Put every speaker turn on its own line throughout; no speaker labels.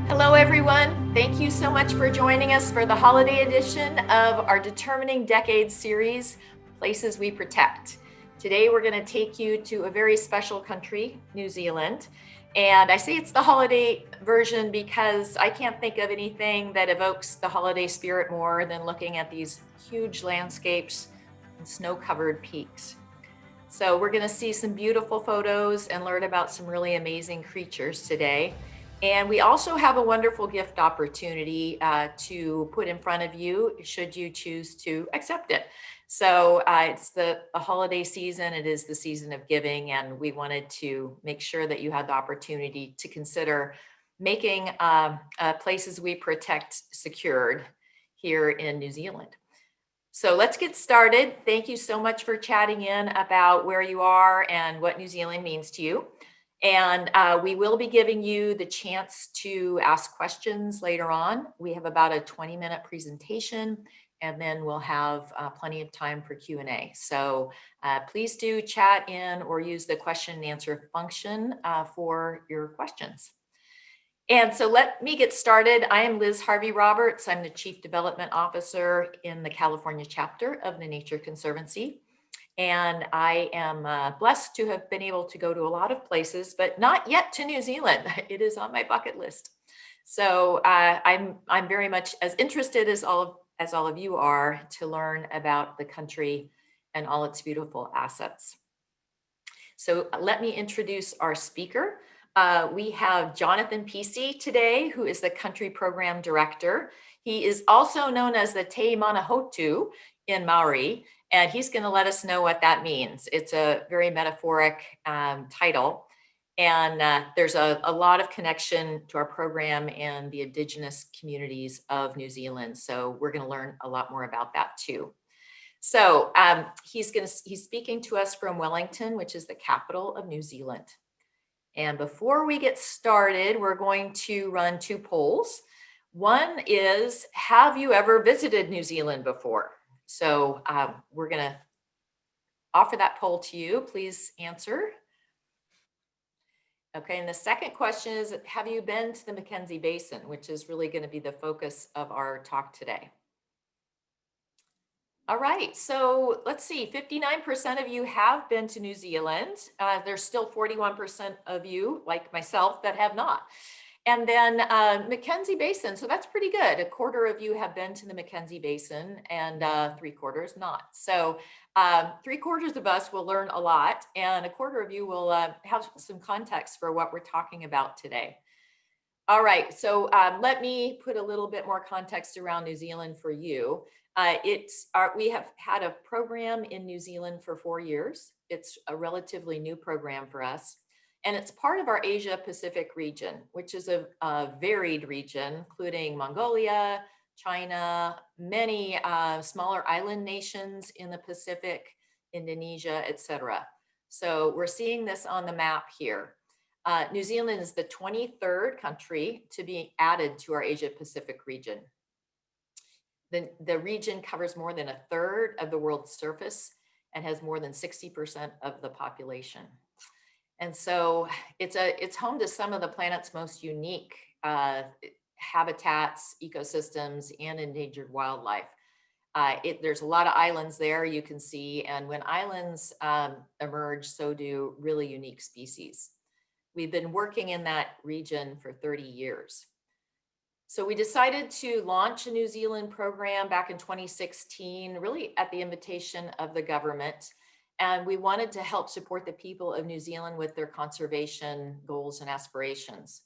Hello, everyone. Thank you so much for joining us for the holiday edition of our Determining Decades series, Places We Protect. Today, we're going to take you to a very special country, New Zealand. And I say it's the holiday version because I can't think of anything that evokes the holiday spirit more than looking at these huge landscapes and snow-covered peaks. So we're going to see some beautiful photos and learn about some really amazing creatures today. And we also have a wonderful gift opportunity to put in front of you, should you choose to accept it. So it's the holiday season. It is the season of giving, and we wanted to make sure that you had the opportunity to consider making Places We Protect secured here in New Zealand. So let's get started. Thank you so much for chatting in about where you are and what New Zealand means to you. And we will be giving you the chance to ask questions later on. We have about a 20-minute presentation, and then we'll have plenty of time for Q&A. So please do chat in or use the question and answer function for your questions. And so let me get started. I am Liz Harvey Roberts. I'm the Chief Development Officer in the California chapter of the Nature Conservancy. And I am blessed to have been able to go to a lot of places, but not yet to New Zealand. It is on my bucket list. So I'm very much as interested as all of you are to learn about the country and all its beautiful assets. So let me introduce our speaker. We have Jonathan Pesce today, who is the Country Program Director. He is also known as the Te Manahuna in Māori, and he's going to let us know what that means. It's a very metaphoric title, and there's a lot of connection to our program and the indigenous communities of New Zealand. So we're going to learn a lot more about that too. So he's speaking to us from Wellington, which is the capital of New Zealand. And before we get started, we're going to run two polls. One is, have you ever visited New Zealand before? So we're going to offer that poll to you. Please answer. Okay, and the second question is, have you been to the Mackenzie Basin, which is really going to be the focus of our talk today? All right, so let's see, 59% of you have been to New Zealand. There's still 41% of you, like myself, that have not. And then Mackenzie Basin, so that's pretty good. A quarter of you have been to the Mackenzie Basin and 3/4 not. So 3/4 of us will learn a lot, and a quarter of you will have some context for what we're talking about today. All right, so let me put a little bit more context around New Zealand for you. We have had a program in New Zealand for 4 years. It's a relatively new program for us. And it's part of our Asia Pacific region, which is a varied region, including Mongolia, China, many smaller island nations in the Pacific, Indonesia, etc. So we're seeing this on the map here. New Zealand is the 23rd country to be added to our Asia Pacific region. The region covers more than 1/3 of the world's surface and has more than 60% of the population. And so it's home to some of the planet's most unique habitats, ecosystems, and endangered wildlife. There's a lot of islands there, you can see, and when islands emerge, so do really unique species. We've been working in that region for 30 years. So we decided to launch a New Zealand program back in 2016, really at the invitation of the government. And we wanted to help support the people of New Zealand with their conservation goals and aspirations.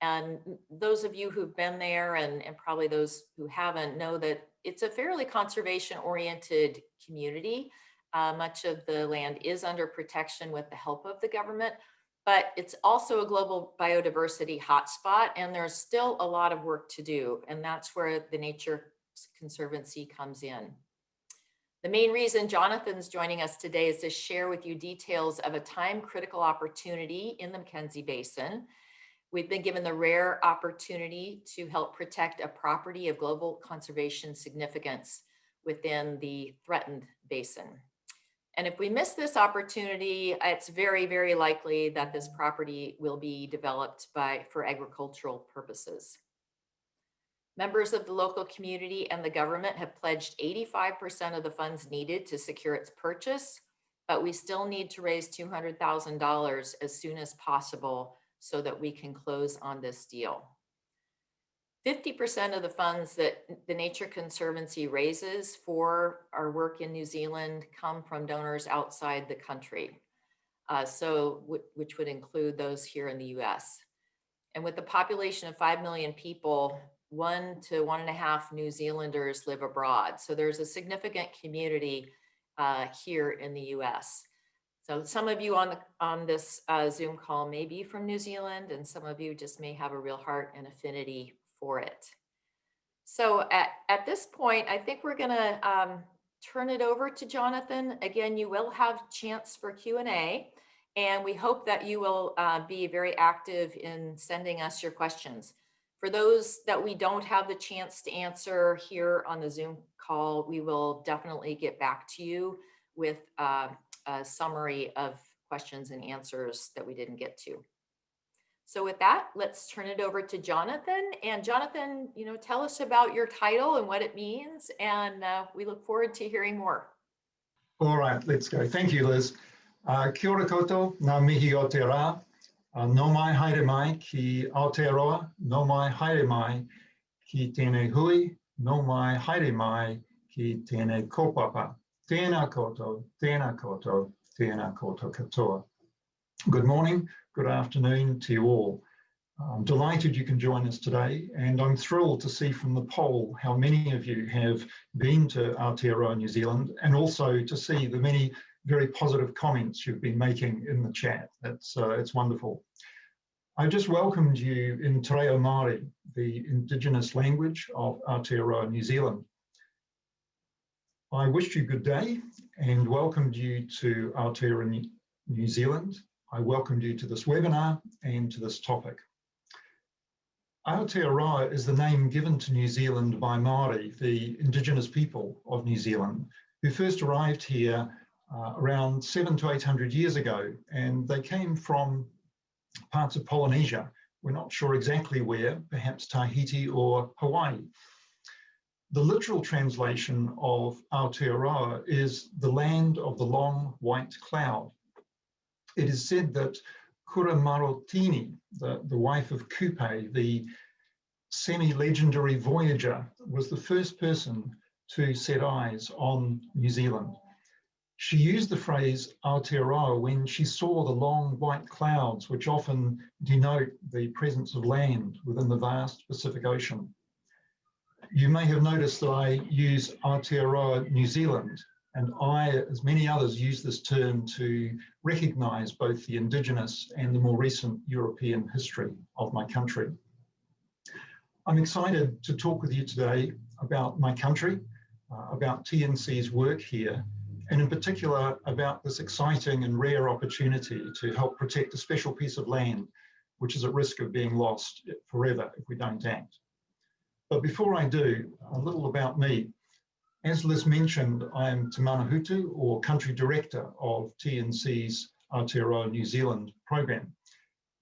And those of you who've been there and probably those who haven't know that it's a fairly conservation-oriented community. Much of the land is under protection with the help of the government, but it's also a global biodiversity hotspot, and there's still a lot of work to do, and that's where the Nature Conservancy comes in. The main reason Jonathan's joining us today is to share with you details of a time-critical opportunity in the Mackenzie Basin. We've been given the rare opportunity to help protect a property of global conservation significance within the threatened basin. And if we miss this opportunity, it's very, very likely that this property will be developed for agricultural purposes. Members of the local community and the government have pledged 85% of the funds needed to secure its purchase, but we still need to raise $200,000 as soon as possible so that we can close on this deal. 50% of the funds that the Nature Conservancy raises for our work in New Zealand come from donors outside the country, which would include those here in the US. And with the population of 5 million people, 1 to 1.5 New Zealanders live abroad. So there's a significant community here in the US. So some of you on this Zoom call may be from New Zealand, and some of you just may have a real heart and affinity for it. So at this point, I think we're gonna turn it over to Jonathan. Again, you will have chance for Q&A, and we hope that you will be very active in sending us your questions. For those that we don't have the chance to answer here on the Zoom call, we will definitely get back to you with a summary of questions and answers that we didn't get to. So with that, let's turn it over to Jonathan. And Jonathan, tell us about your title and what it means, and we look forward to hearing more.
All right, let's go. Thank you, Liz. Kia ora koutou, ngā mihi o te rā. No mai haere mai ki Aotearoa, no mai haere mai ki tēnei hui, no mai haere mai ki tēnei kōpapa. Tēnā koutou, tēnā koutou, tēnā koutou katoa. Good morning, good afternoon to you all. I'm delighted you can join us today, and I'm thrilled to see from the poll how many of you have been to Aotearoa, New Zealand, and also to see the many very positive comments you've been making in the chat. It's wonderful. I just welcomed you in Te Reo Māori, the indigenous language of Aotearoa, New Zealand. I wished you good day and welcomed you to Aotearoa, New Zealand. I welcomed you to this webinar and to this topic. Aotearoa is the name given to New Zealand by Māori, the indigenous people of New Zealand, who first arrived here around 700 to 800 years ago, and they came from parts of Polynesia. We're not sure exactly where, perhaps Tahiti or Hawaii. The literal translation of Aotearoa is the land of the long white cloud. It is said that Kura Marotini, the wife of Kupe, the semi-legendary voyager, was the first person to set eyes on New Zealand. She used the phrase Aotearoa when she saw the long white clouds, which often denote the presence of land within the vast Pacific Ocean. You may have noticed that I use Aotearoa, New Zealand, and I, as many others, use this term to recognise both the indigenous and the more recent European history of my country. I'm excited to talk with you today about my country, about TNC's work here, and in particular about this exciting and rare opportunity to help protect a special piece of land which is at risk of being lost forever if we don't act. But before I do, a little about me. As Liz mentioned, I am Te Manahuna, or Country Director of TNC's Aotearoa New Zealand program.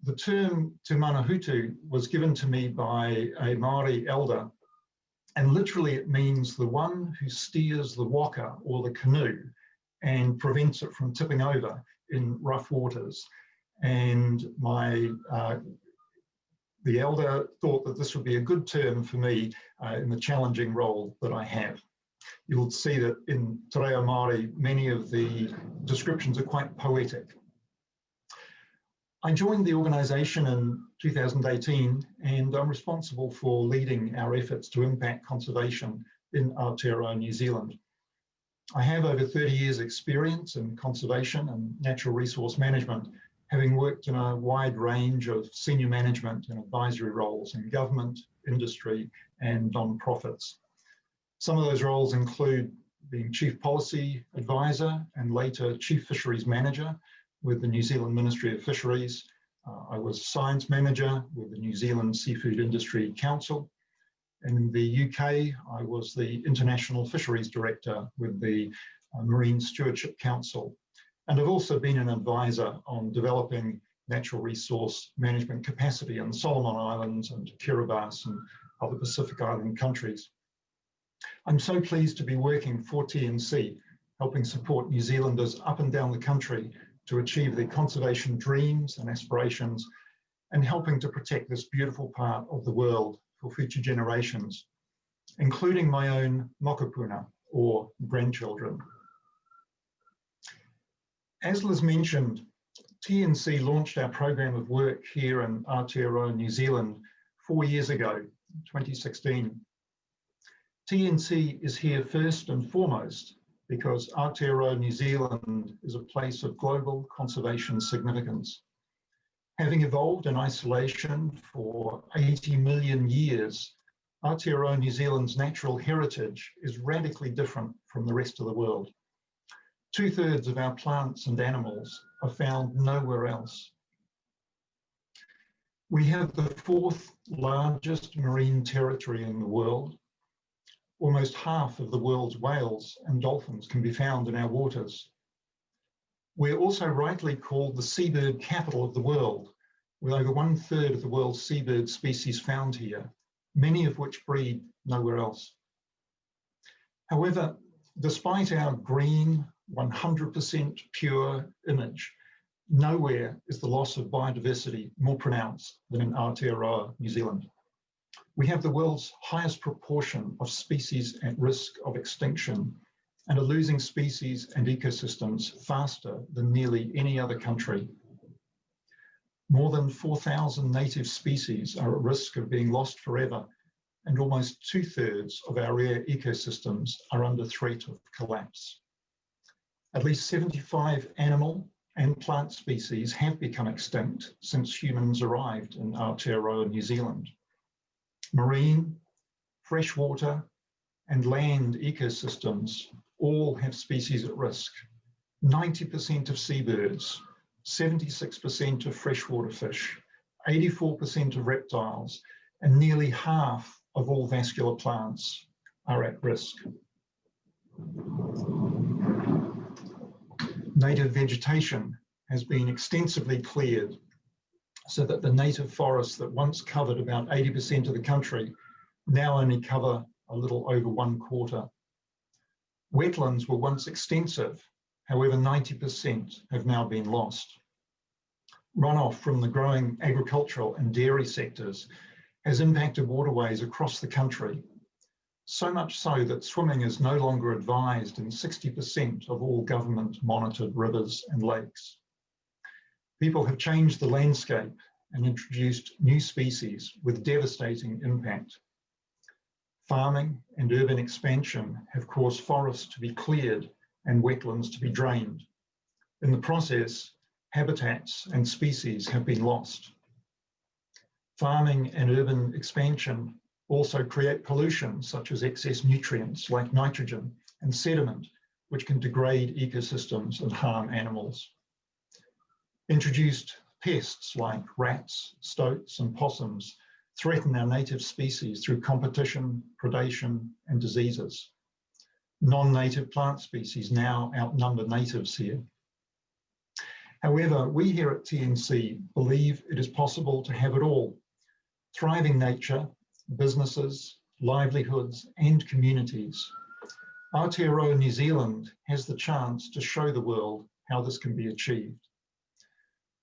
The term Te Manahuna was given to me by a Māori elder, and literally it means the one who steers the waka or the canoe and prevents it from tipping over in rough waters. And the elder thought that this would be a good term for me in the challenging role that I have. You'll see that in Te Reo Māori, many of the descriptions are quite poetic. I joined the organisation in 2018, and I'm responsible for leading our efforts to impact conservation in Aotearoa, New Zealand. I have over 30 years experience in conservation and natural resource management, having worked in a wide range of senior management and advisory roles in government, industry, and non-profits. Some of those roles include being Chief Policy Advisor and later Chief Fisheries Manager with the New Zealand Ministry of Fisheries. I was Science Manager with the New Zealand Seafood Industry Council. And in the UK, I was the International Fisheries Director with the Marine Stewardship Council. And I've also been an advisor on developing natural resource management capacity in the Solomon Islands and Kiribati and other Pacific Island countries. I'm so pleased to be working for TNC, helping support New Zealanders up and down the country to achieve their conservation dreams and aspirations, and helping to protect this beautiful part of the world for future generations, including my own mokopuna, or grandchildren. As Liz mentioned, TNC launched our program of work here in Aotearoa, New Zealand 4 years ago, 2016. TNC is here first and foremost because Aotearoa, New Zealand is a place of global conservation significance. Having evolved in isolation for 80 million years, Aotearoa, New Zealand's natural heritage is radically different from the rest of the world. 2/3 of our plants and animals are found nowhere else. We have the 4th largest marine territory in the world. Almost half of the world's whales and dolphins can be found in our waters. We're also rightly called the seabird capital of the world, with over 1/3 of the world's seabird species found here, many of which breed nowhere else. However, despite our green, 100% pure image, nowhere is the loss of biodiversity more pronounced than in Aotearoa, New Zealand. We have the world's highest proportion of species at risk of extinction and are losing species and ecosystems faster than nearly any other country. More than 4,000 native species are at risk of being lost forever, and almost 2/3 of our rare ecosystems are under threat of collapse. At least 75 animal and plant species have become extinct since humans arrived in Aotearoa, New Zealand. Marine, freshwater, and land ecosystems all have species at risk. 90% of seabirds, 76% of freshwater fish, 84% of reptiles, and nearly half of all vascular plants are at risk. Native vegetation has been extensively cleared so that the native forests that once covered about 80% of the country now only cover a little over 1/4. Wetlands were once extensive, however 90% have now been lost. Runoff from the growing agricultural and dairy sectors has impacted waterways across the country, so much so that swimming is no longer advised in 60% of all government-monitored rivers and lakes. People have changed the landscape and introduced new species with devastating impact. Farming and urban expansion have caused forests to be cleared and wetlands to be drained. In the process, habitats and species have been lost. Farming and urban expansion also create pollution, such as excess nutrients like nitrogen and sediment, which can degrade ecosystems and harm animals. Introduced pests like rats, stoats, and possums threaten our native species through competition, predation, and diseases. Non-native plant species now outnumber natives here. However, we here at TNC believe it is possible to have it all: thriving nature, businesses, livelihoods, and communities. Aotearoa, New Zealand has the chance to show the world how this can be achieved.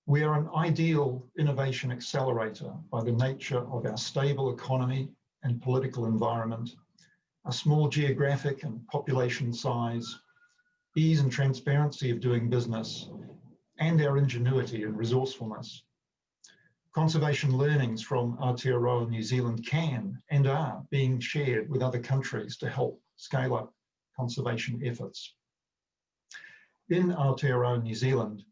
We are an ideal innovation accelerator by the nature of our stable economy and political environment, a small geographic and population size, ease and transparency of doing business, and our ingenuity and resourcefulness. Conservation learnings from Aotearoa New Zealand can and are being shared with other countries to help scale up conservation efforts. In Aotearoa New Zealand,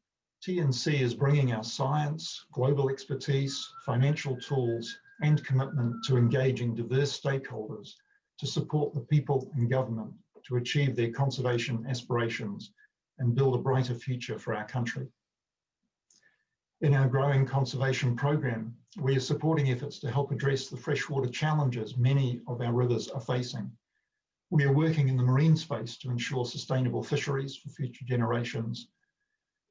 TNC is bringing our science, global expertise, financial tools, and commitment to engaging diverse stakeholders to support the people and government to achieve their conservation aspirations and build a brighter future for our country. In our growing conservation program, we are supporting efforts to help address the freshwater challenges many of our rivers are facing. We are working in the marine space to ensure sustainable fisheries for future generations.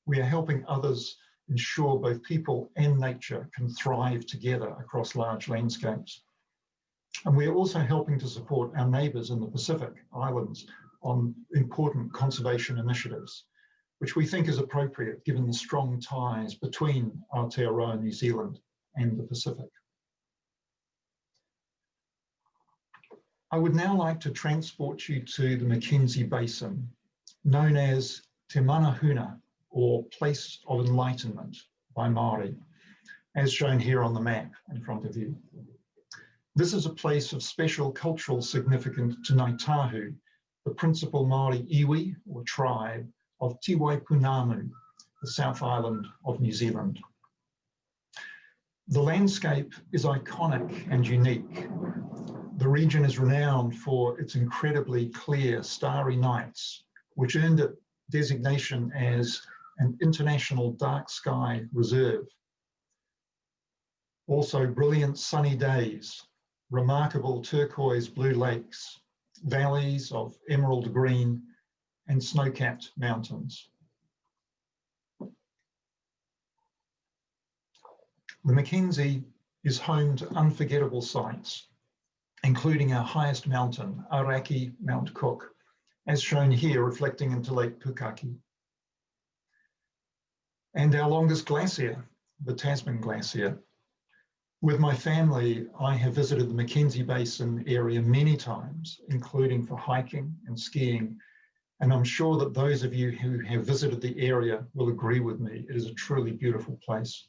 We are helping others ensure both people and nature can thrive together across large landscapes. And we are also helping to support our neighbours in the Pacific Islands on important conservation initiatives, which we think is appropriate given the strong ties between Aotearoa New Zealand and the Pacific. I would now like to transport you to the Mackenzie Basin, known as Te Manahuna, or Place of Enlightenment by Māori, as shown here on the map in front of you. This is a place of special cultural significance to Ngāi Tahu, the principal Māori iwi, or tribe, of Te Waipunamu, the South Island of New Zealand. The landscape is iconic and unique. The region is renowned for its incredibly clear starry nights, which earned it designation as an international dark sky reserve. Also brilliant sunny days, remarkable turquoise blue lakes, valleys of emerald green, and snow-capped mountains. The Mckenzie is home to unforgettable sights, including our highest mountain, Araki Mount Cook, as shown here reflecting into Lake Pukaki. And our longest glacier, the Tasman Glacier. With my family, I have visited the Mackenzie Basin area many times, including for hiking and skiing, and I'm sure that those of you who have visited the area will agree with me. It is a truly beautiful place.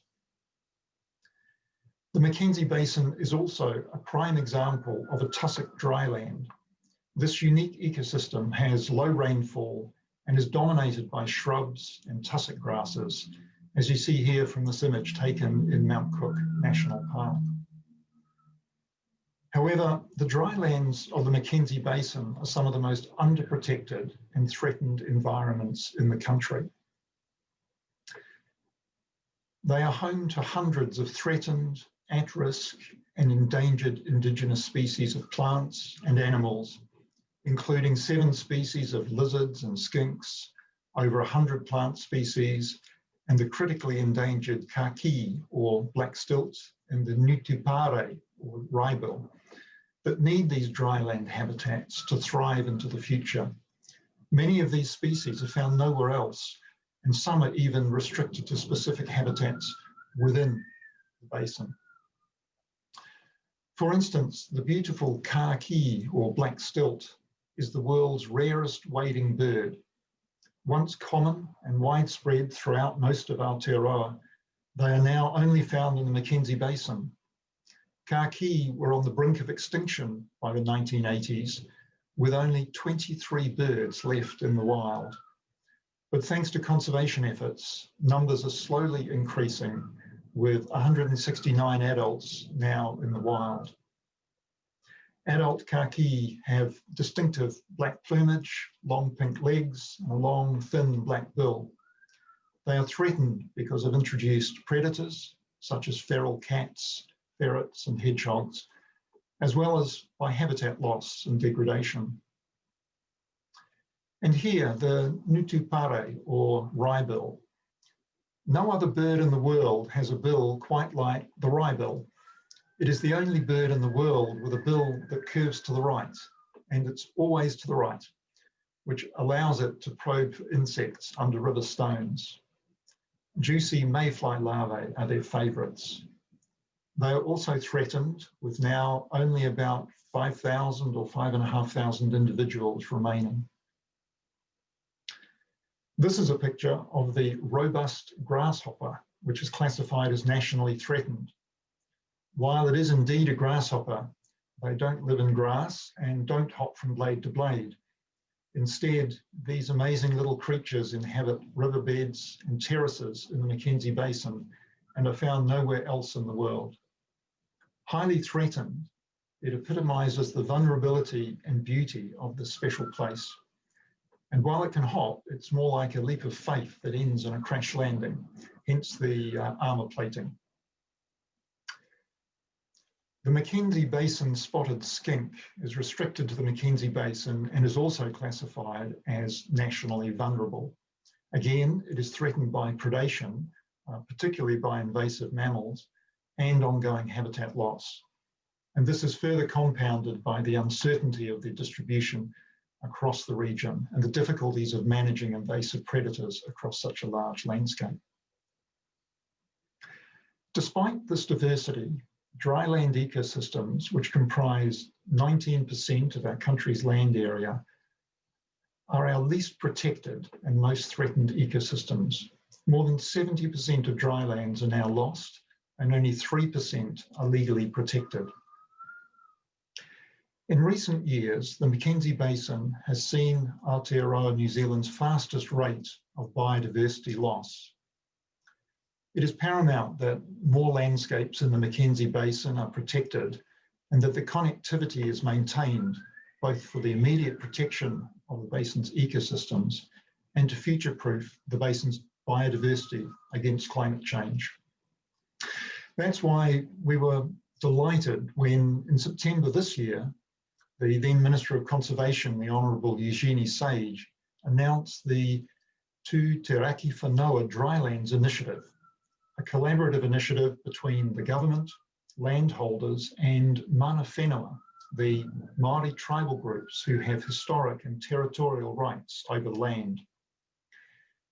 The Mackenzie Basin is also a prime example of a tussock dryland. This unique ecosystem has low rainfall and is dominated by shrubs and tussock grasses, as you see here from this image taken in Mount Cook National Park. However, the drylands of the Mackenzie Basin are some of the most underprotected and threatened environments in the country. They are home to hundreds of threatened, at-risk and endangered indigenous species of plants and animals, including 7 species of lizards and skinks, over 100 plant species, and the critically endangered kaki, or black stilt, and the nutupare, or wrybill, that need these dryland habitats to thrive into the future. Many of these species are found nowhere else, and some are even restricted to specific habitats within the basin. For instance, the beautiful kaki, or black stilt, is the world's rarest wading bird. Once common and widespread throughout most of Aotearoa, they are now only found in the Mackenzie Basin. Kaki were on the brink of extinction by the 1980s, with only 23 birds left in the wild. But thanks to conservation efforts, numbers are slowly increasing, with 169 adults now in the wild. Adult kaki have distinctive black plumage, long pink legs, and a long, thin black bill. They are threatened because of introduced predators, such as feral cats, ferrets, and hedgehogs, as well as by habitat loss and degradation. And here, the nutupare, or wrybill. No other bird in the world has a bill quite like the wrybill. It is the only bird in the world with a bill that curves to the right, and it's always to the right, which allows it to probe insects under river stones. Juicy mayfly larvae are their favourites. They are also threatened, with now only about 5,000 or 5,500 individuals remaining. This is a picture of the robust grasshopper, which is classified as nationally threatened While it is indeed a grasshopper, they don't live in grass and don't hop from blade to blade. Instead, these amazing little creatures inhabit riverbeds and terraces in the Mackenzie Basin and are found nowhere else in the world. Highly threatened, it epitomizes the vulnerability and beauty of this special place. And while it can hop, it's more like a leap of faith that ends in a crash landing, hence the armor plating. The Mackenzie Basin spotted skink is restricted to the Mackenzie Basin and is also classified as nationally vulnerable. Again, it is threatened by predation, particularly by invasive mammals, and ongoing habitat loss. And this is further compounded by the uncertainty of their distribution across the region and the difficulties of managing invasive predators across such a large landscape. Despite this diversity, dryland ecosystems, which comprise 19% of our country's land area, are our least protected and most threatened ecosystems. More than 70% of drylands are now lost, and only 3% are legally protected. In recent years, the Mackenzie Basin has seen Aotearoa New Zealand's fastest rate of biodiversity loss. It is paramount that more landscapes in the Mackenzie Basin are protected and that the connectivity is maintained, both for the immediate protection of the basin's ecosystems and to future-proof the basin's biodiversity against climate change. That's why we were delighted when, in September this year, the then Minister of Conservation, the Honourable Eugenie Sage, announced the Tū Te Raki Whanoa Drylands Initiative, a collaborative initiative between the government, landholders, and mana whenua, the Māori tribal groups who have historic and territorial rights over land.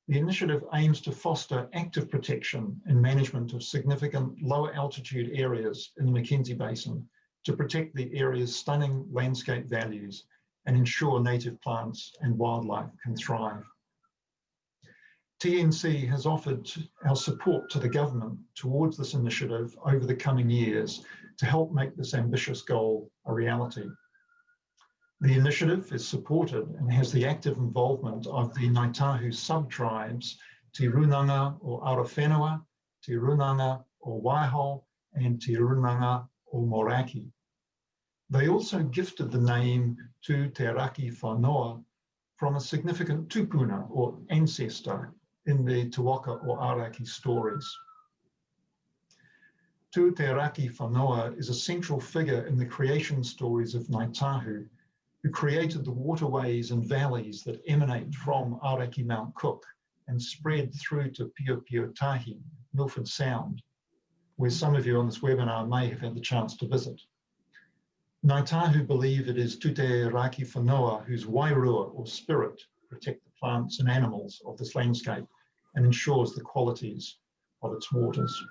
The initiative aims to foster active protection and management of significant lower altitude areas in the Mackenzie Basin to protect the area's stunning landscape values and ensure native plants and wildlife can thrive. TNC has offered our support to the government towards this initiative over the coming years to help make this ambitious goal a reality. The initiative is supported and has the active involvement of the Ngāi Tahu sub-tribes Te Runanga o Arawhenua, Te Runanga o Waiho, and Te Runanga o Moraki. They also gifted the name Tū Te Raki Whanoa from a significant tupuna or ancestor in the Te Waka o Araki stories. Tū Te Raki Whanoa is a central figure in the creation stories of Ngāi Tahu, who created the waterways and valleys that emanate from Araki Mount Cook and spread through to Piopiotahi, Milford Sound, where some of you on this webinar may have had the chance to visit. Ngāi Tahu believe it is Tū Te Raki Whanoa whose wairua or spirit protect the plants and animals of this landscape and ensures the qualities of its waters.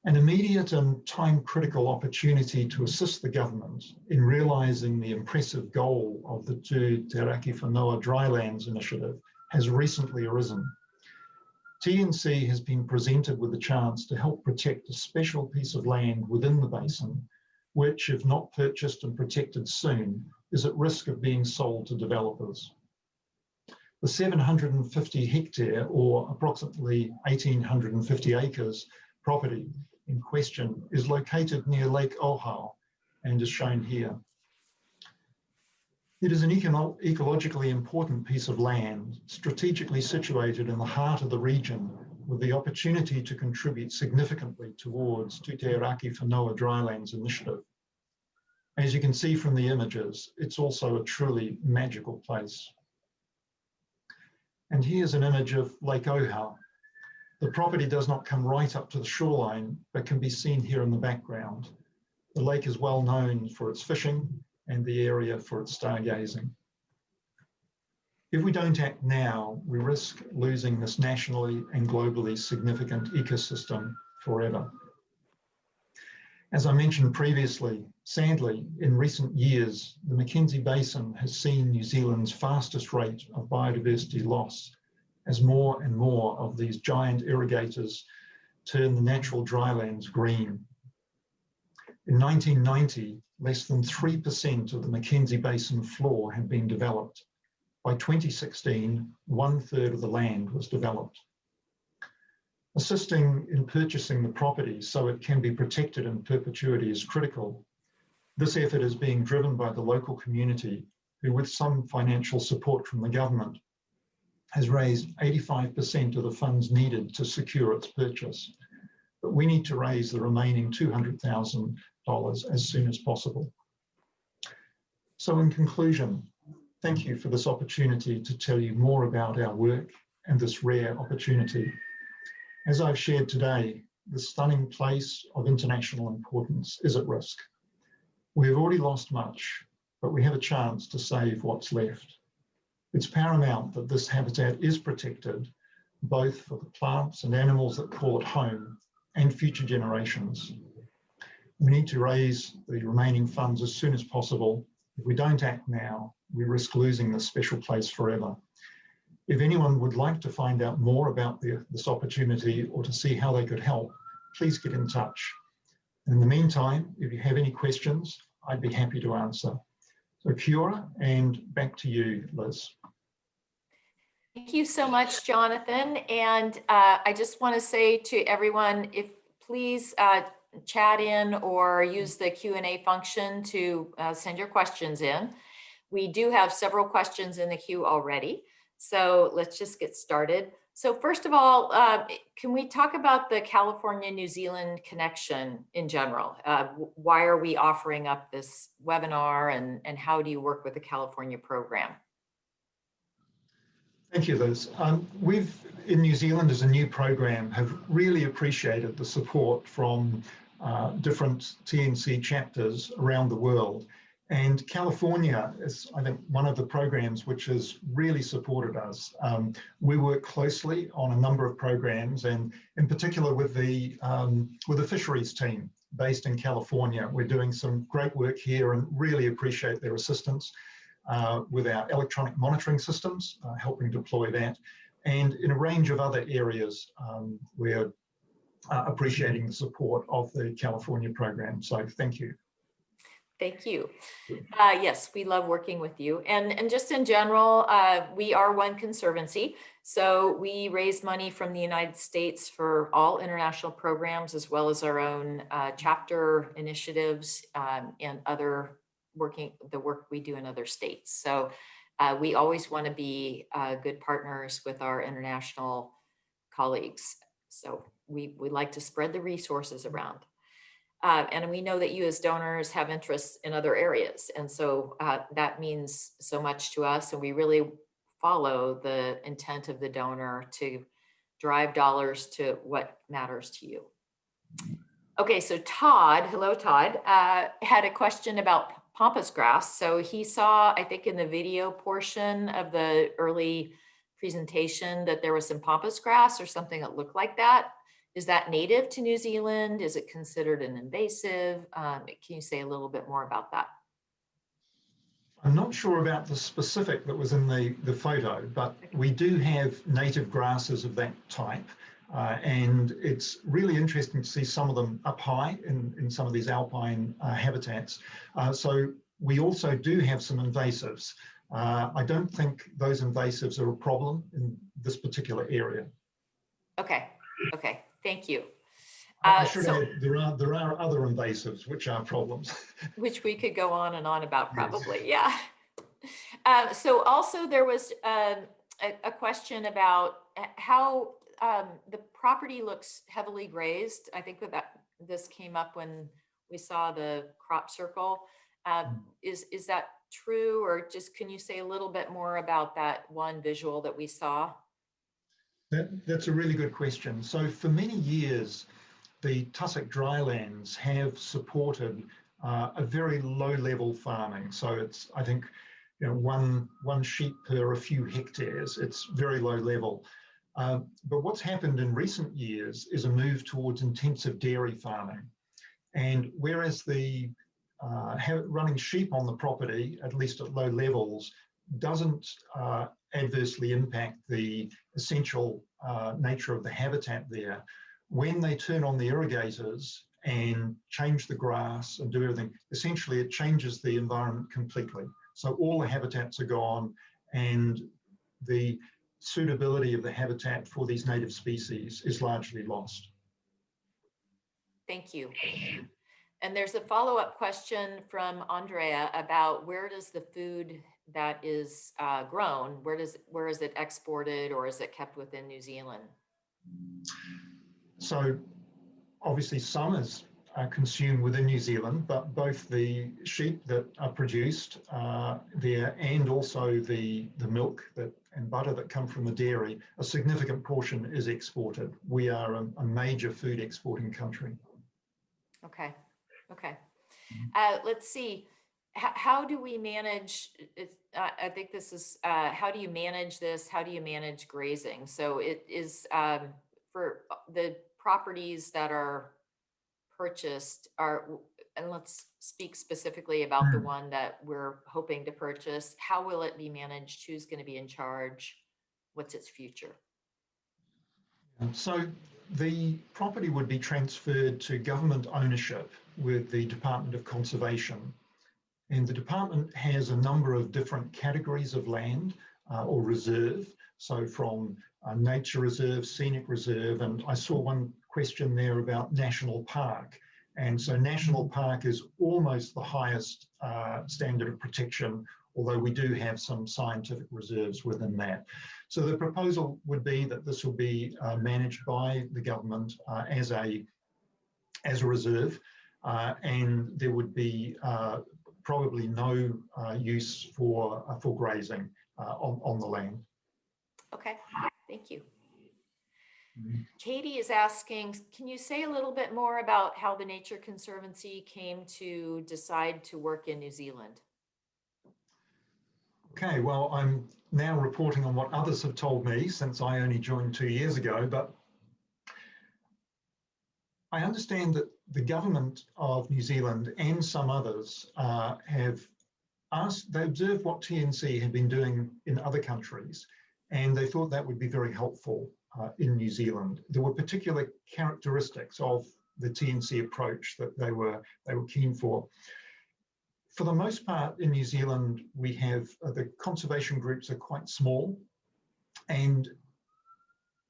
An immediate and time-critical opportunity to assist the government in realising the impressive goal of the Tū Te Raki Whanoa Drylands Initiative has recently arisen. TNC has been presented with the chance to help protect a special piece of land within the basin, which, if not purchased and protected soon, is at risk of being sold to developers. The 750 hectare or approximately 1,850 acres property in question is located near Lake Ohau and is shown here. It is an ecologically important piece of land, strategically situated in the heart of the region, with the opportunity to contribute significantly towards Tū Te Raki Whanoa Drylands Initiative. As you can see from the images, it's also a truly magical place. And here's an image of Lake Ohau. The property does not come right up to the shoreline, but can be seen here in the background. The lake is well known for its fishing and the area for its stargazing. If we don't act now, we risk losing this nationally and globally significant ecosystem forever. As I mentioned previously, sadly, in recent years, the Mackenzie Basin has seen New Zealand's fastest rate of biodiversity loss as more and more of these giant irrigators turn the natural drylands green. In 1990, less than 3% of the Mackenzie Basin floor had been developed. By 2016, 1/3 of the land was developed. Assisting in purchasing the property so it can be protected in perpetuity is critical. This effort is being driven by the local community, who, with some financial support from the government, has raised 85% of the funds needed to secure its purchase. But we need to raise the remaining $200,000 as soon as possible. So in conclusion, thank you for this opportunity to tell you more about our work and this rare opportunity. As I've shared today, the stunning place of international importance is at risk. We have already lost much, but we have a chance to save what's left. It's paramount that this habitat is protected, both for the plants and animals that call it home and future generations. We need to raise the remaining funds as soon as possible. If we don't act now, we risk losing this special place forever. If anyone would like to find out more about this opportunity or to see how they could help, please get in touch. In the meantime, if you have any questions, I'd be happy to answer. So kia ora, and back to you, Liz.
Thank you so much, Jonathan. And I just want to say to everyone, if please chat in or use the Q&A function to send your questions in. We do have several questions in the queue already. So let's just get started. So first of all, can we talk about the California-New Zealand connection in general? Why are we offering up this webinar, and how do you work with the California program?
Thank you, Liz. We've, in New Zealand as a new program, have really appreciated the support from different TNC chapters around the world. And California is, I think, one of the programs which has really supported us. We work closely on a number of programs, and in particular with the fisheries team based in California. We're doing some great work here and really appreciate their assistance with our electronic monitoring systems, helping deploy that. And in a range of other areas, we're appreciating the support of the California program. So thank you.
Thank you. Yes, we love working with you. And just in general, we are One Conservancy. So we raise money from the United States for all international programs, as well as our own chapter initiatives and other the work we do in other states. So we always want to be good partners with our international colleagues. So we like to spread the resources around. And we know that you as donors have interests in other areas. And so that means so much to us. And we really follow the intent of the donor to drive dollars to what matters to you. Okay, so Todd, hello Todd, had a question about pampas grass. So he saw, I think in the video portion of the early presentation, that there was some pampas grass or something that looked like that. Is that native to New Zealand? Is it considered an invasive? Can you say a little bit more about that?
I'm not sure about the specific that was in the photo, but we do have native grasses of that type. And it's really interesting to see some of them up high in some of these alpine habitats. So we also do have some invasives. I don't think those invasives are a problem in this particular area.
Okay, okay, thank you.
I should add, there are other invasives which are problems.
Which we could go on and on about probably, yes. Yeah. So also there was a question about how the property looks heavily grazed. I think that this came up when we saw the crop circle. Is that true, or just can you say a little bit more about that one visual that we saw?
That's a really good question. So for many years, the tussock drylands have supported a very low-level farming. So it's, I think, one sheep per a few hectares. It's very low level. But what's happened in recent years is a move towards intensive dairy farming. And whereas the running sheep on the property, at least at low levels, doesn't adversely impact the essential nature of the habitat there, when they turn on the irrigators and change the grass and do everything, essentially it changes the environment completely. So all the habitats are gone, and the suitability of the habitat for these native species is largely lost.
Thank you. And there's a follow-up question from Andrea about where does the food that is grown, where is it exported, or is it kept within New Zealand?
So obviously some is consumed within New Zealand, but both the sheep that are produced there and also the milk and butter that come from the dairy, a significant portion is exported. We are a major food exporting country.
Okay, okay. Let's see. How do we manage, I think this is, how do you manage this? How do you manage grazing? So it is for the properties that are purchased and let's speak specifically about the one that we're hoping to purchase. How will it be managed? Who's going to be in charge? What's its future?
So the property would be transferred to government ownership with the Department of Conservation. And the department has a number of different categories of land or reserve. So from nature reserve, scenic reserve, and I saw one question there about national park. And so national park is almost the highest standard of protection, although we do have some scientific reserves within that. So the proposal would be that this will be managed by the government as a reserve, and there would be probably no use for grazing on the land.
Okay, thank you. Katie is asking, can you say a little bit more about how the Nature Conservancy came to decide to work in New Zealand?
Okay, well, I'm now reporting on what others have told me since I only joined 2 years ago, but I understand that the government of New Zealand and some others have they observed what TNC had been doing in other countries, and they thought that would be very helpful in New Zealand. There were particular characteristics of the TNC approach that they were keen for. For the most part in New Zealand, we have the conservation groups are quite small, and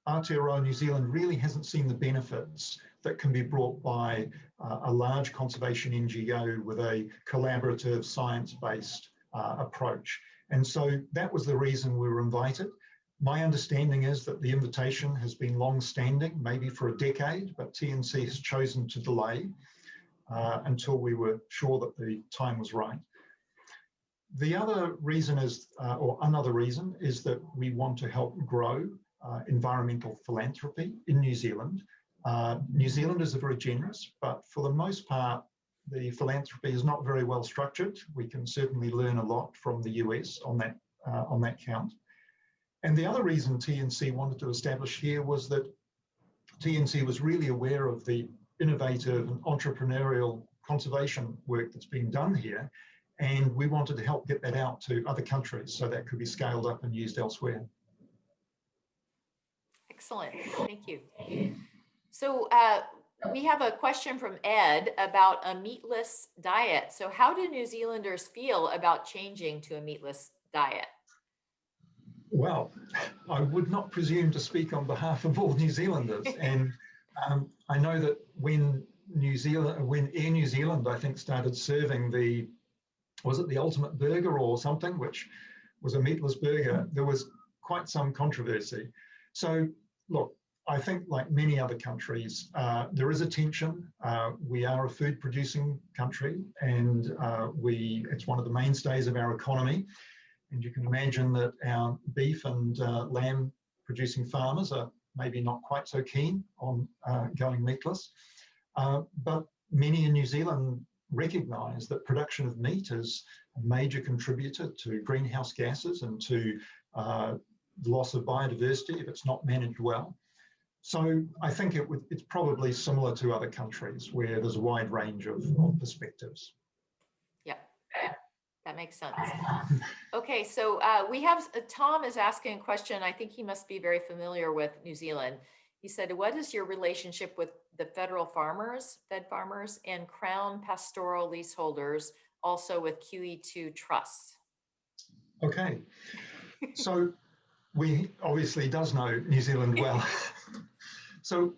Aotearoa New Zealand really hasn't seen the benefits that can be brought by a large conservation NGO with a collaborative, science-based approach. And so that was the reason we were invited. My understanding is that the invitation has been long-standing, maybe for a decade, but TNC has chosen to delay until we were sure that the time was right. The other reason is, or another reason, is that we want to help grow environmental philanthropy in New Zealand. New Zealanders are very generous, but for the most part, the philanthropy is not very well structured. We can certainly learn a lot from the US on that count. And the other reason TNC wanted to establish here was that TNC was really aware of the innovative and entrepreneurial conservation work that's being done here, and we wanted to help get that out to other countries so that could be scaled up and used elsewhere.
Excellent, thank you. So we have a question from Ed about a meatless diet. So how do New Zealanders feel about changing to a meatless diet?
Well, I would not presume to speak on behalf of all New Zealanders. And I know that when Air New Zealand, I think, started serving was it the Ultimate Burger or something, which was a meatless burger, there was quite some controversy. So look, I think like many other countries, there is a tension. We are a food producing country, and it's one of the mainstays of our economy. And you can imagine that our beef and lamb producing farmers are maybe not quite so keen on going meatless. But many in New Zealand recognise that production of meat is a major contributor to greenhouse gases and to loss of biodiversity if it's not managed well. So I think it's probably similar to other countries where there's a wide range of perspectives.
Yeah, that makes sense. Okay, so we have, Tom is asking a question. I think he must be very familiar with New Zealand. He said, what is your relationship with the federal farmers, Fed farmers, and Crown pastoral leaseholders, also with QE2 trusts?
Okay, so we obviously does know New Zealand well. So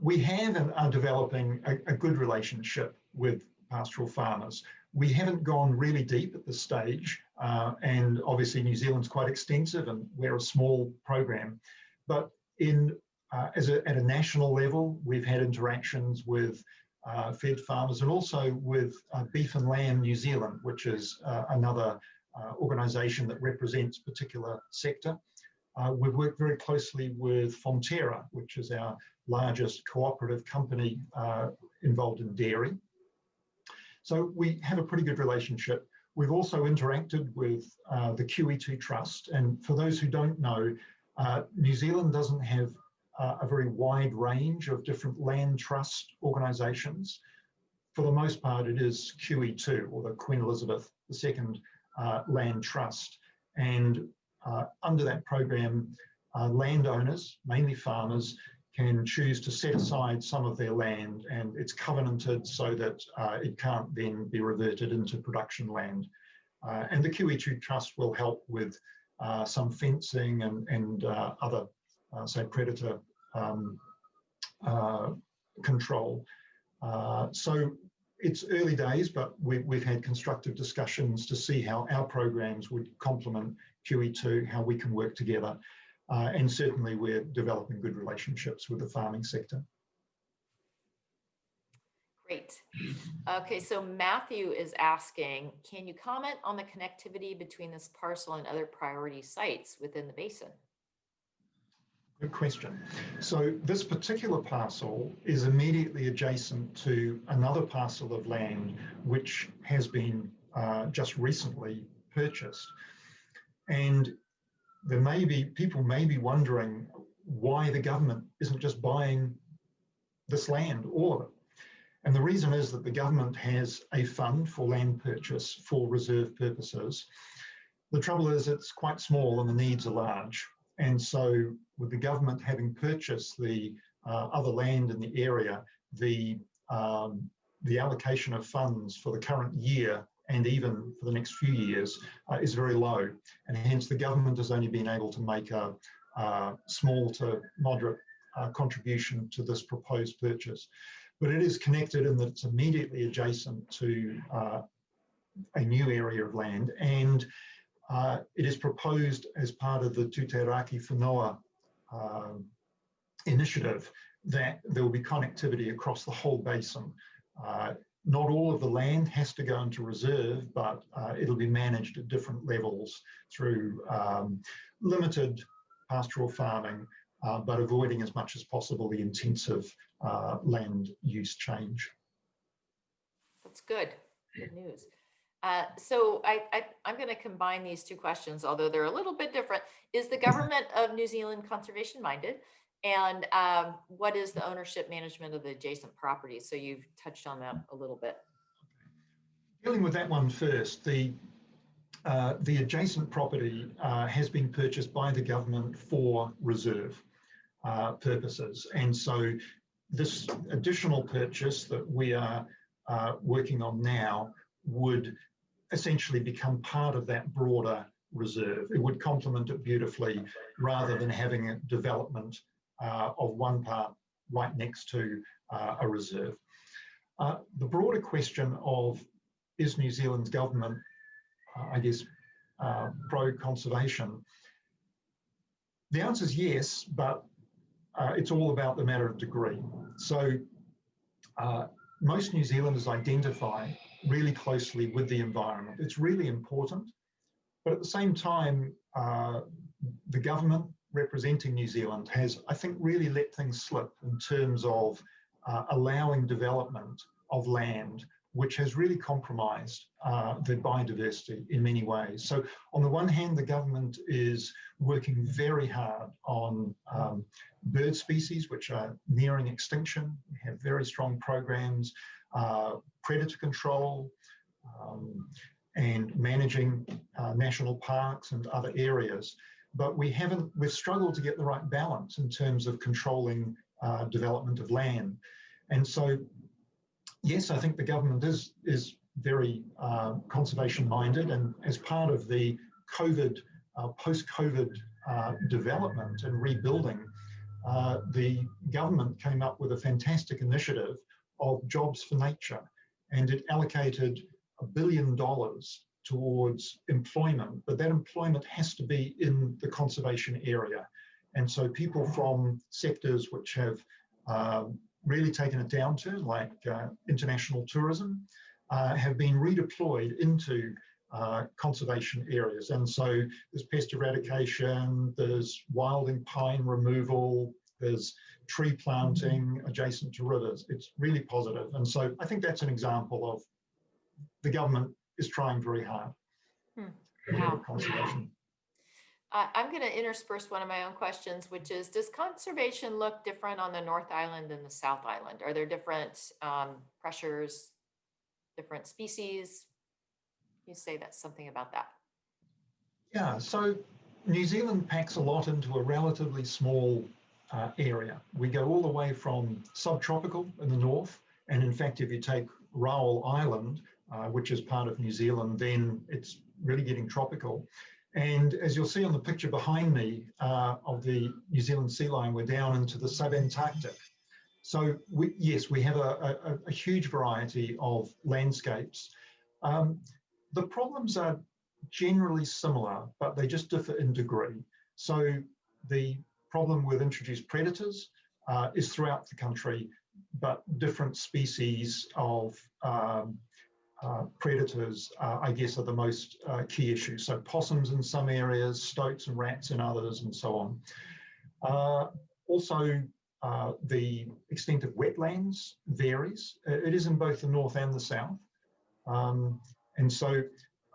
we have and are developing a good relationship with pastoral farmers. We haven't gone really deep at this stage, and obviously New Zealand's quite extensive and we're a small program, but at a national level, we've had interactions with Fed farmers and also with Beef and Lamb New Zealand, which is another organisation that represents a particular sector. We've worked very closely with Fonterra, which is our largest cooperative company involved in dairy. So we have a pretty good relationship. We've also interacted with the QE2 Trust. And for those who don't know, New Zealand doesn't have a very wide range of different land trust organisations. For the most part, it is QE2, or the Queen Elizabeth II Land Trust. And under that program, landowners, mainly farmers, can choose to set aside some of their land, and it's covenanted so that it can't then be reverted into production land. And the QE2 Trust will help with some fencing and other, say, predator control. So it's early days, but we've had constructive discussions to see how our programs would complement QE2, how we can work together. And certainly we're developing good relationships with the farming sector.
Great. Okay, so Matthew is asking, can you comment on the connectivity between this parcel and other priority sites within the basin?
Good question. So this particular parcel is immediately adjacent to another parcel of land which has been just recently purchased. And people may be wondering why the government isn't just buying this land, all of it. And the reason is that the government has a fund for land purchase for reserve purposes. The trouble is it's quite small and the needs are large. And so with the government having purchased the other land in the area, the allocation of funds for the current year and even for the next few years is very low. And hence the government has only been able to make a small to moderate contribution to this proposed purchase. But it is connected in that it's immediately adjacent to a new area of land, and it is proposed as part of the Tūteraki Whenua initiative that there will be connectivity across the whole basin. Not all of the land has to go into reserve, but it'll be managed at different levels through limited pastoral farming, but avoiding as much as possible the intensive land use change.
That's good. Good news. So I'm going to combine these two questions, although they're a little bit different. Is the government of New Zealand conservation minded? And what is the ownership management of the adjacent properties? So you've touched on that a little bit.
Dealing with that one first, the adjacent property has been purchased by the government for reserve purposes. And so this additional purchase that we are working on now would essentially become part of that broader reserve. It would complement it beautifully rather than having a development of one part right next to a reserve. The broader question of, is New Zealand's government, I guess, pro-conservation? The answer is yes, but it's all about the matter of degree. So most New Zealanders identify really closely with the environment. It's really important, but at the same time, the government representing New Zealand has, I think, really let things slip in terms of allowing development of land, which has really compromised the biodiversity in many ways. So on the one hand, the government is working very hard on bird species which are nearing extinction. We have very strong programs, predator control, and managing national parks and other areas. but we've struggled to get the right balance in terms of controlling development of land. And so, yes, I think the government is very conservation minded, and as part of the post-COVID development and rebuilding, the government came up with a fantastic initiative of Jobs for Nature, and it allocated $1 billion towards employment, but that employment has to be in the conservation area. And so people from sectors which have really taken a downturn, like international tourism, have been redeployed into conservation areas. And so there's pest eradication, there's wilding pine removal, there's tree planting adjacent to rivers. It's really positive. And so I think that's an example of the government is trying very hard.
Wow.
Conservation.
I'm going to intersperse one of my own questions, which is, does conservation look different on the North Island and the South Island? Are there different pressures, different species? You say that's something about that.
Yeah, so New Zealand packs a lot into a relatively small area. We go all the way from subtropical in the north, and in fact, if you take Raoul Island, which is part of New Zealand, then it's really getting tropical. And as you'll see on the picture behind me of the New Zealand sea line, we're down into the subantarctic. So yes, we have a huge variety of landscapes. The problems are generally similar, but they just differ in degree. So the problem with introduced predators is throughout the country, but different species of predators, I guess, are the most key issues. So possums in some areas, stoats and rats in others, and so on. Also, the extent of wetlands varies. It is in both the north and the south. And so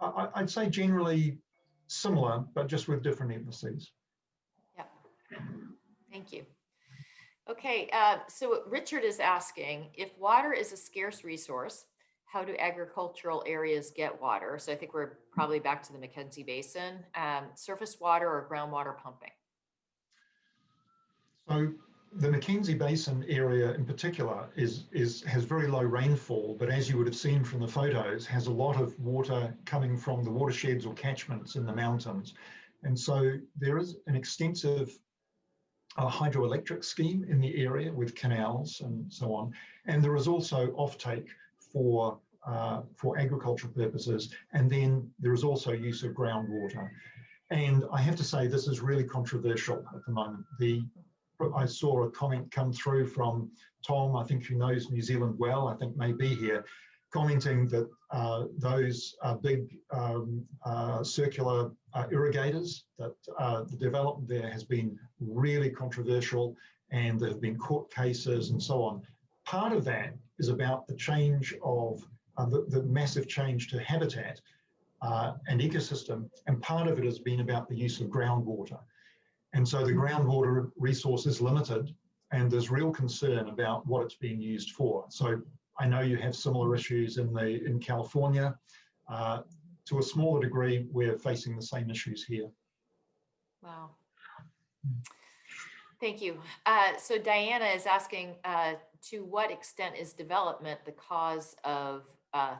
I'd say generally similar, but just with different emphases.
Yeah, thank you. Okay, so Richard is asking, if water is a scarce resource, how do agricultural areas get water? So I think we're probably back to the Mackenzie Basin, surface water or groundwater pumping?
So the Mackenzie Basin area in particular has very low rainfall, but as you would have seen from the photos, has a lot of water coming from the watersheds or catchments in the mountains. And so there is an extensive hydroelectric scheme in the area with canals and so on. And there is also offtake for agricultural purposes. And then there is also use of groundwater. And I have to say, this is really controversial at the moment. I saw a comment come through from Tom, I think, who knows New Zealand well, I think may be here, commenting that those big circular irrigators, that the development there has been really controversial, and there have been court cases and so on. Part of that is about the change of the massive change to habitat and ecosystem, and part of it has been about the use of groundwater. And so the groundwater resource is limited, and there's real concern about what it's being used for. So I know you have similar issues in California. To a smaller degree, we're facing the same issues here.
Wow. Thank you. So Diana is asking, to what extent is development the cause of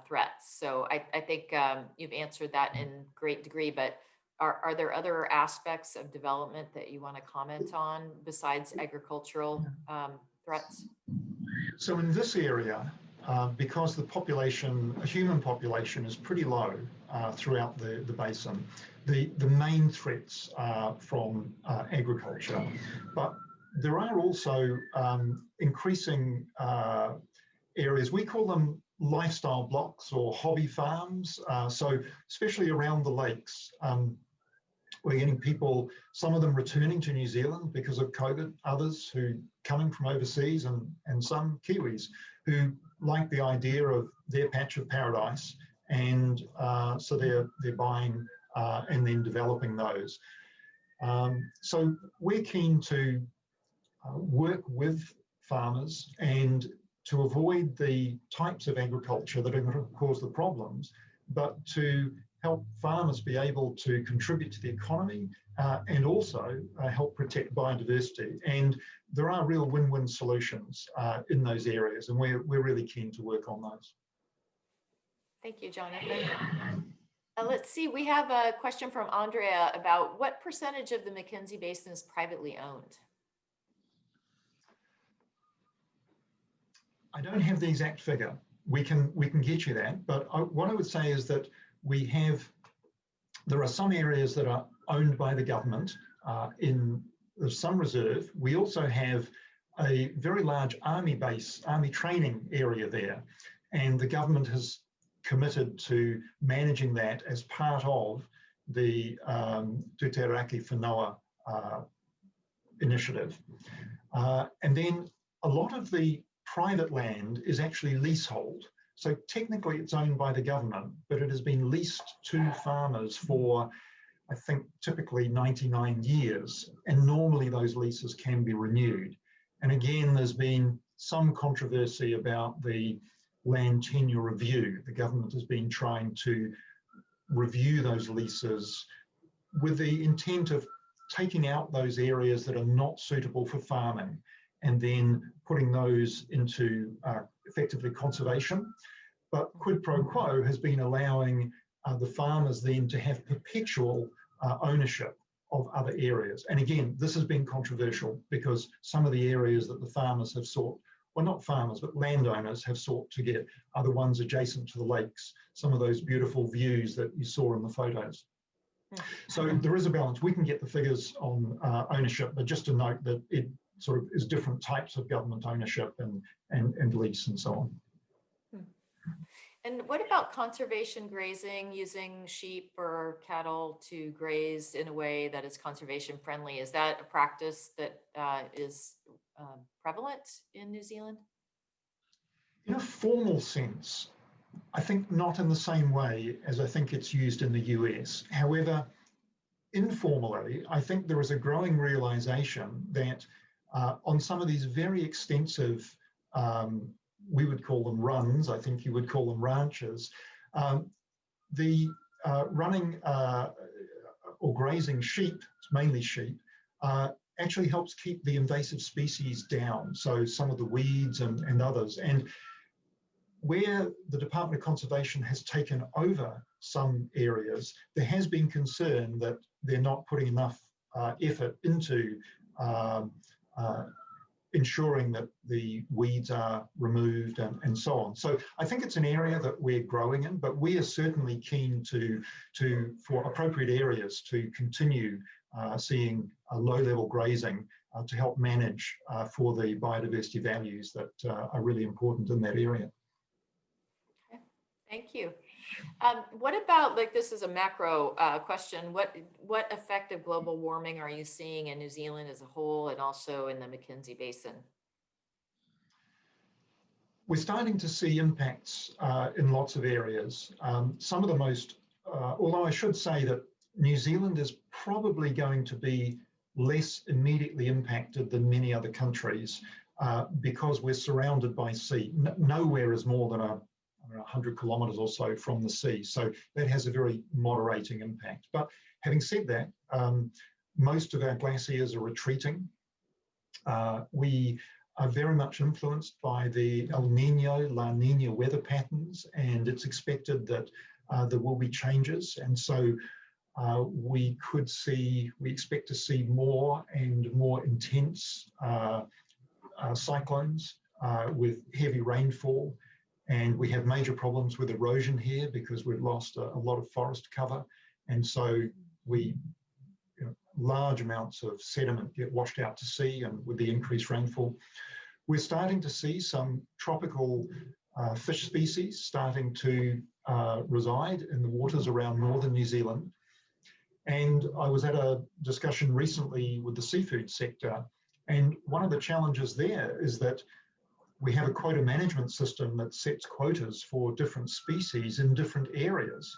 threats? So I think you've answered that in great degree, but are there other aspects of development that you want to comment on besides agricultural threats?
So in this area, because the human population is pretty low throughout the basin, the main threats are from agriculture. But there are also increasing areas, we call them lifestyle blocks or hobby farms. So especially around the lakes, we're getting people, some of them returning to New Zealand because of COVID, others who coming from overseas, and some Kiwis who like the idea of their patch of paradise, and so they're buying and then developing those. So we're keen to work with farmers and to avoid the types of agriculture that are going to cause the problems, but to help farmers be able to contribute to the economy and also help protect biodiversity. And there are real win-win solutions in those areas, and we're really keen to work on those.
Thank you, Jonathan. Let's see, we have a question from Andrea about what percentage of the Mackenzie Basin is privately owned?
I don't have the exact figure. We can get you that, but what I would say is that there are some areas that are owned by the government there's some reserve. We also have a very large army base, army training area there, and the government has committed to managing that as part of the Te Raki Whanaua initiative. And then a lot of the private land is actually leasehold. So technically it's owned by the government, but it has been leased to farmers for, I think, typically 99 years. And normally those leases can be renewed. And again, there's been some controversy about the land tenure review. The government has been trying to review those leases with the intent of taking out those areas that are not suitable for farming and then putting those into effectively conservation. But quid pro quo has been allowing the farmers then to have perpetual ownership of other areas. And again, this has been controversial because some of the areas that the farmers have sought, well, not farmers, but landowners have sought to get are the ones adjacent to the lakes, some of those beautiful views that you saw in the photos. So there is a balance. We can get the figures on ownership, but just to note that it sort of is different types of government ownership and lease and so on.
And what about conservation grazing, using sheep or cattle to graze in a way that is conservation friendly? Is that a practice that is prevalent in New Zealand?
In a formal sense, I think not in the same way as I think it's used in the US. However, informally, I think there is a growing realization that on some of these very extensive, we would call them runs, I think you would call them ranches, the running or grazing sheep, it's mainly sheep, actually helps keep the invasive species down. So some of the weeds and others. And where the Department of Conservation has taken over some areas, there has been concern that they're not putting enough effort into ensuring that the weeds are removed and so on. So I think it's an area that we're growing in, but we are certainly keen for appropriate areas to continue seeing a low-level grazing to help manage for the biodiversity values that are really important in that area.
Okay. Thank you. What about, like, this is a macro question, what effect of global warming are you seeing in New Zealand as a whole and also in the Mackenzie Basin?
We're starting to see impacts in lots of areas. Some of the most, although I should say that New Zealand is probably going to be less immediately impacted than many other countries because we're surrounded by sea. Nowhere is more than 100 kilometres or so from the sea. So that has a very moderating impact. But having said that, most of our glaciers are retreating. We are very much influenced by the El Nino, La Nina weather patterns, and it's expected that there will be changes. And so we expect to see more and more intense cyclones with heavy rainfall. And we have major problems with erosion here because we've lost a lot of forest cover. And so large amounts of sediment get washed out to sea, and with the increased rainfall, we're starting to see some tropical fish species starting to reside in the waters around northern New Zealand. And I was at a discussion recently with the seafood sector, and one of the challenges there is that we have a quota management system that sets quotas for different species in different areas.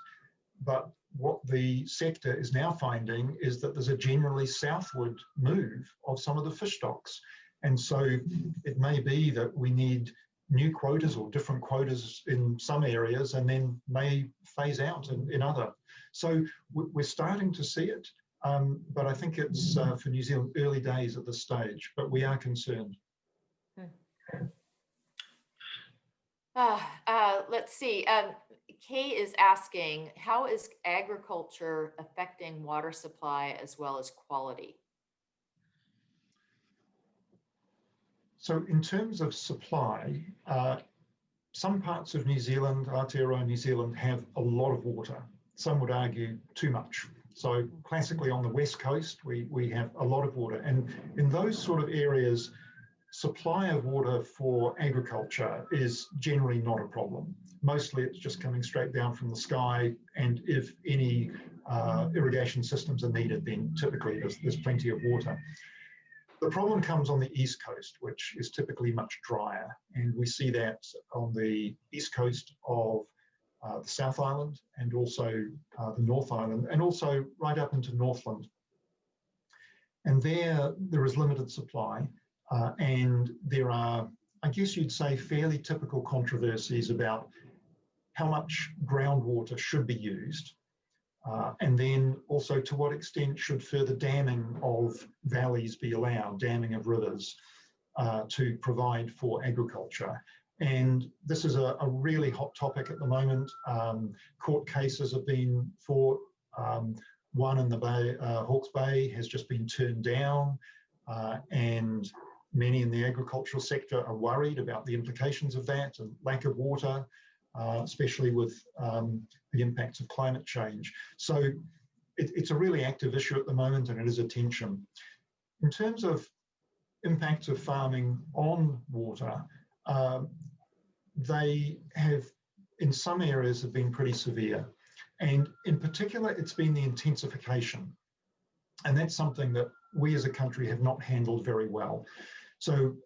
But what the sector is now finding is that there's a generally southward move of some of the fish stocks. And so it may be that we need new quotas or different quotas in some areas and then may phase out in other. So we're starting to see it, but I think it's for New Zealand early days at this stage, but we are concerned.
Let's see. Kay is asking, how is agriculture affecting water supply as well as quality?
So in terms of supply, some parts of New Zealand, Aotearoa New Zealand, have a lot of water. Some would argue too much. So classically on the west coast, we have a lot of water. And in those sort of areas, supply of water for agriculture is generally not a problem. Mostly it's just coming straight down from the sky. And if any irrigation systems are needed, then typically there's plenty of water. The problem comes on the east coast, which is typically much drier. And we see that on the east coast of the South Island and also the North Island, and also right up into Northland. And there is limited supply, and there are, I guess you'd say, fairly typical controversies about how much groundwater should be used. And then also to what extent should further damming of valleys be allowed, damming of rivers, to provide for agriculture. And this is a really hot topic at the moment. Court cases have been fought. One in the Bay, Hawke's Bay has just been turned down, and many in the agricultural sector are worried about the implications of that and lack of water. Especially with the impacts of climate change. So it's a really active issue at the moment, and it is a tension. In terms of impacts of farming on water, they have, in some areas, have been pretty severe. And in particular, it's been the intensification. And that's something that we as a country have not handled very well. So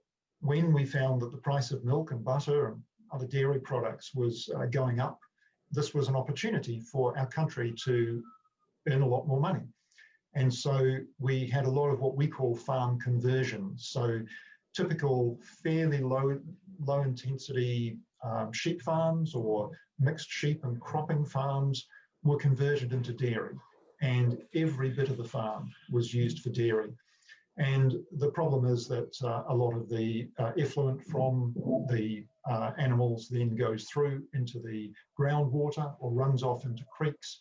when we found that the price of milk and butter and other dairy products was going up, this was an opportunity for our country to earn a lot more money. And so we had a lot of what we call farm conversions. So typical fairly low intensity sheep farms or mixed sheep and cropping farms were converted into dairy. And every bit of the farm was used for dairy. And the problem is that a lot of the effluent from the animals then goes through into the groundwater or runs off into creeks.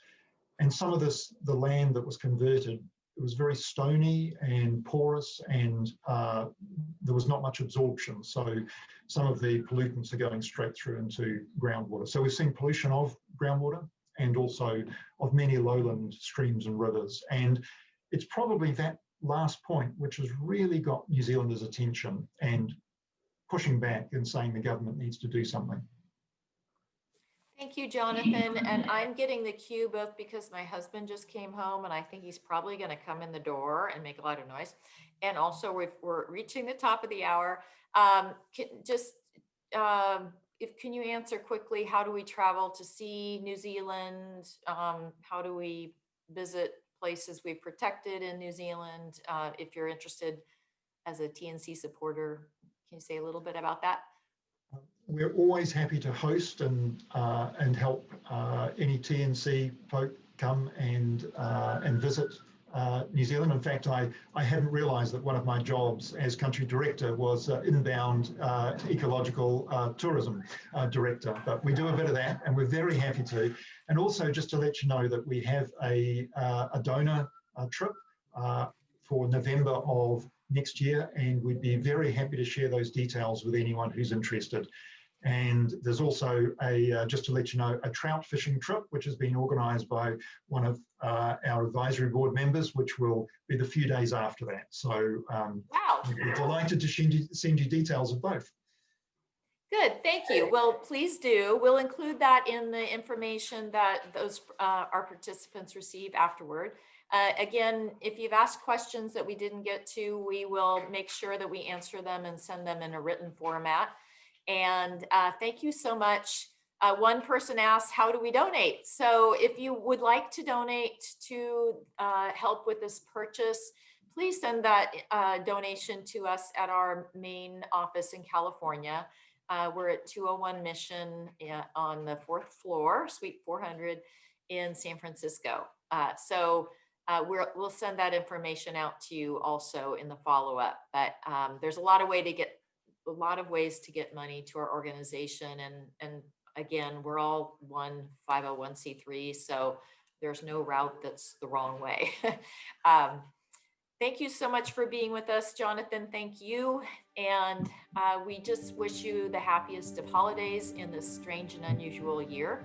And some of this, the land that was converted, it was very stony and porous, and there was not much absorption. So some of the pollutants are going straight through into groundwater. So we've seen pollution of groundwater and also of many lowland streams and rivers. And it's probably that last point which has really got New Zealanders' attention and pushing back and saying the government needs to do something.
Thank you, Jonathan. And I'm getting the cue both because my husband just came home and I think he's probably going to come in the door and make a lot of noise. And also we're reaching the top of the hour. Can you answer quickly, how do we travel to see New Zealand? How do we visit places we've protected in New Zealand? If you're interested as a TNC supporter, can you say a little bit about that?
We're always happy to host and help any TNC folk come and visit New Zealand. In fact, I hadn't realised that one of my jobs as country director was inbound ecological tourism director, but we do a bit of that and we're very happy to. And also just to let you know that we have a donor trip for November of next year, and we'd be very happy to share those details with anyone who's interested. And there's also just to let you know, a trout fishing trip, which has been organised by one of our advisory board members, which will be the few days after that. So
wow.
We're delighted to send you details of both.
Good, thank you. Well, please do. We'll include that in the information that those our participants receive afterward. Again, if you've asked questions that we didn't get to, we will make sure that we answer them and send them in a written format. And thank you so much. One person asked, how do we donate? So if you would like to donate to help with this purchase, please send that donation to us at our main office in California. We're at 201 Mission on the 4th floor, Suite 400. in San Francisco. We'll send that information out to you also in the follow-up. But there's a lot of ways to get money to our organization, and again, we're all one 501c3, so there's no route that's the wrong way. Thank you so much for being with us, Jonathan. Thank you. And we just wish you the happiest of holidays in this strange and unusual year.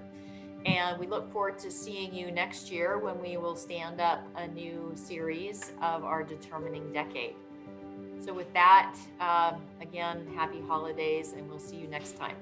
And we look forward to seeing you next year when we will stand up a new series of our Determining Decade. So with that, again, happy holidays, and we'll see you next time.